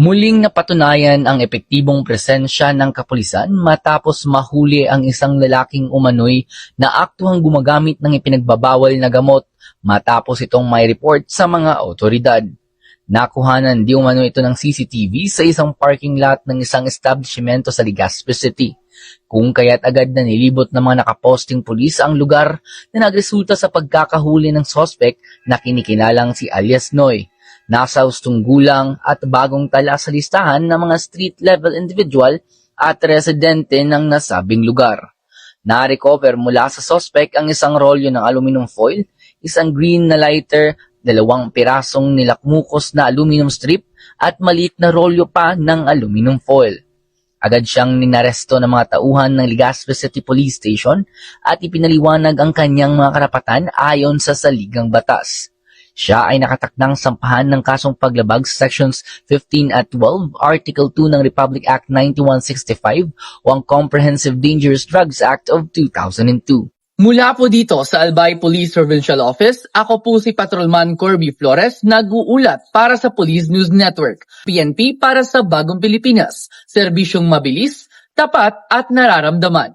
Muling napatunayan ang epektibong presensya ng kapulisan matapos mahuli ang isang lalaking umano'y na aktuhang gumagamit ng ipinagbabawal na gamot matapos itong may report sa mga otoridad. Nakuhanan di umano ito ng CCTV sa isang parking lot ng isang establishmento sa Legazpi City, kung kaya't agad na nilibot ng mga nakaposting pulis ang lugar na nagresulta sa pagkakahuli ng sospek na kinikinalang si alias Noy. Nasa hustong gulang at bagong tala sa listahan ng mga street-level individual at residente ng nasabing lugar. Na-recover mula sa sospek ang isang rolyo ng aluminum foil, isang green na lighter, 2 pirasong nilakmukos na aluminum strip at maliit na rolyo pa ng aluminum foil. Agad siyang ninaresto ng mga tauhan ng Legazpi City Police Station at ipinaliwanag ang kanyang mga karapatan ayon sa saligang batas. Siya ay nakatakdang sampahan ng kasong paglabag sa Sections 15 at 12, Article 2 ng Republic Act 9165 o ang Comprehensive Dangerous Drugs Act of 2002. Mula po dito sa Albay Police Provincial Office, ako po si Patrolman Corby Flores, nag-uulat para sa Police News Network. PNP para sa Bagong Pilipinas, serbisyong mabilis, tapat at nararamdaman.